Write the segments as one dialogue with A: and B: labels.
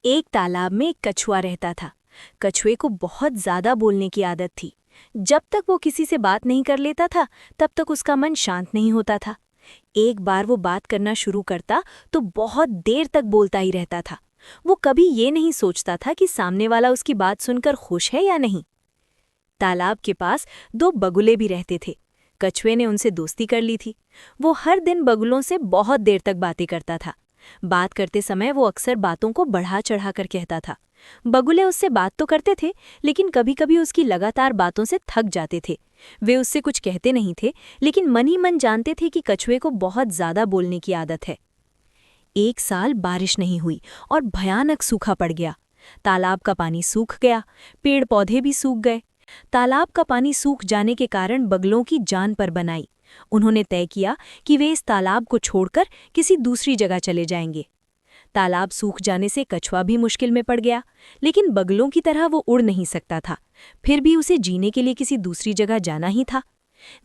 A: एक तालाब में एक कछुआ रहता था। कछुए को बहुत ज्यादा बोलने की आदत थी। जब तक वो किसी से बात नहीं कर लेता था तब तक उसका मन शांत नहीं होता था। एक बार वो बात करना शुरू करता तो बहुत देर तक बोलता ही रहता था। वो कभी ये नहीं सोचता था कि सामने वाला उसकी बात सुनकर खुश है या नहीं। तालाब के पास दो बगुले भी रहते थे। कछुए ने उनसे दोस्ती कर ली थी। वो हर दिन बगुलों से बहुत देर तक बातें करता था। बात करते समय वो अक्सर बातों को बढ़ा चढ़ा कर कहता था। बगुले उससे बात तो करते थे, लेकिन कभी कभी उसकी लगातार बातों से थक जाते थे। वे उससे कुछ कहते नहीं थे, लेकिन मन ही मन जानते थे कि कछुए को बहुत ज्यादा बोलने की आदत है। एक साल बारिश नहीं हुई और भयानक सूखा पड़ गया। तालाब का पानी सूख गया, पेड़ पौधे भी सूख गए। तालाब का पानी सूख जाने के कारण बगुलों की जान पर बनाई। उन्होंने तय किया कि वे इस तालाब को छोड़कर किसी दूसरी जगह चले जाएंगे। तालाब सूख जाने से कछुआ भी मुश्किल में पड़ गया, लेकिन बगुलों की तरह वो उड़ नहीं सकता था। फिर भी उसे जीने के लिए किसी दूसरी जगह जाना ही था।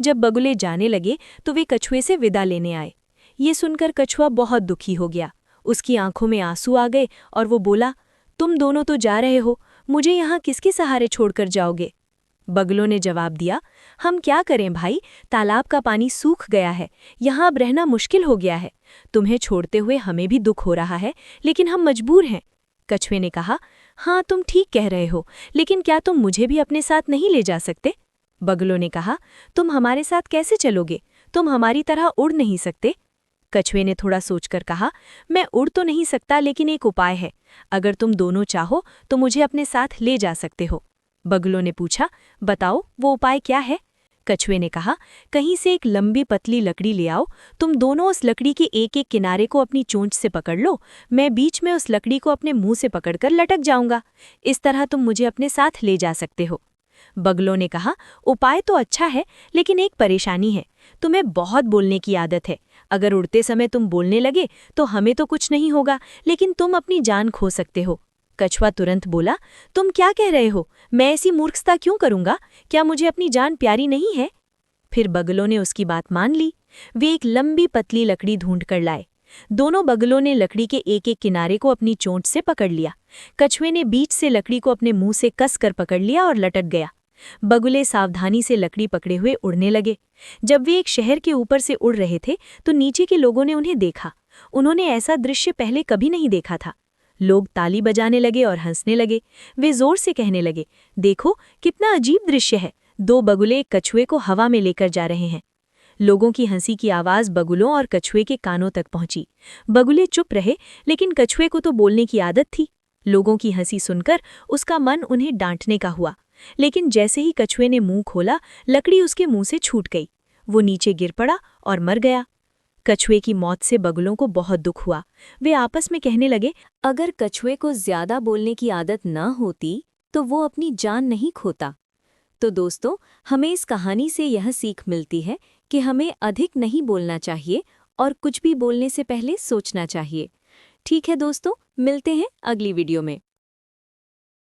A: जब बगुले जाने लगे तो वे कछुए से विदा लेने आए। ये सुनकर कछुआ बहुत दुखी हो गया। उसकी आंखों में आंसू आ गए और वो बोला, तुम दोनों तो जा रहे हो, मुझे यहाँ किसके सहारे छोड़कर जाओगे? बगुलों ने जवाब दिया, हम क्या करें भाई, तालाब का पानी सूख गया है, यहाँ अब रहना मुश्किल हो गया है। तुम्हें छोड़ते हुए हमें भी दुख हो रहा है, लेकिन हम मजबूर हैं। कछुए ने कहा, हाँ तुम ठीक कह रहे हो, लेकिन क्या तुम मुझे भी अपने साथ नहीं ले जा सकते? बगुलों ने कहा, तुम हमारे साथ कैसे चलोगे? तुम हमारी तरह उड़ नहीं सकते। कछुए ने थोड़ा सोचकर कहा, मैं उड़ तो नहीं सकता, लेकिन एक उपाय है। अगर तुम दोनों चाहो तो मुझे अपने साथ ले जा सकते हो। बगुलों ने पूछा, बताओ वो उपाय क्या है? कछुए ने कहा, कहीं से एक लंबी पतली लकड़ी ले आओ। तुम दोनों उस लकड़ी के एक एक किनारे को अपनी चोंच से पकड़ लो। मैं बीच में उस लकड़ी को अपने मुंह से पकड़कर लटक जाऊंगा। इस तरह तुम मुझे अपने साथ ले जा सकते हो। बगुलों ने कहा, उपाय तो अच्छा है, लेकिन एक परेशानी है। तुम्हें बहुत बोलने की आदत है। अगर उड़ते समय तुम बोलने लगे तो हमें तो कुछ नहीं होगा, लेकिन तुम अपनी जान खो सकते हो। कछुआ तुरंत बोला, तुम क्या कह रहे हो? मैं ऐसी मूर्खता क्यों करूंगा? क्या मुझे अपनी जान प्यारी नहीं है? फिर बगुलों ने उसकी बात मान ली। वे एक लंबी पतली लकड़ी ढूंढ कर लाए। दोनों बगुलों ने लकड़ी के एक एक किनारे को अपनी चोंच से पकड़ लिया। कछुए ने बीच से लकड़ी को अपने मुंह से कस कर पकड़ लिया और लटक गया। बगुले सावधानी से लकड़ी पकड़े हुए उड़ने लगे। जब वे एक शहर के ऊपर से उड़ रहे थे तो नीचे के लोगों ने उन्हें देखा। उन्होंने ऐसा दृश्य पहले कभी नहीं देखा था। लोग ताली बजाने लगे और हंसने लगे। वे जोर से कहने लगे, देखो कितना अजीब दृश्य है, दो बगुले एक कछुए को हवा में लेकर जा रहे हैं। लोगों की हंसी की आवाज बगुलों और कछुए के कानों तक पहुंची। बगुले चुप रहे, लेकिन कछुए को तो बोलने की आदत थी। लोगों की हंसी सुनकर उसका मन उन्हें डांटने का हुआ, लेकिन जैसे ही कछुए ने मुंह खोला, लकड़ी उसके मुंह से छूट गई। वो नीचे गिर पड़ा और मर गया। कछुए की मौत से बगुलों को बहुत दुख हुआ। वे आपस में कहने लगे, अगर कछुए को ज्यादा बोलने की आदत न होती तो वो अपनी जान नहीं खोता। तो दोस्तों, हमें इस कहानी से यह सीख मिलती है कि हमें अधिक नहीं बोलना चाहिए और कुछ भी बोलने से पहले सोचना चाहिए। ठीक है दोस्तों, मिलते हैं अगली वीडियो में।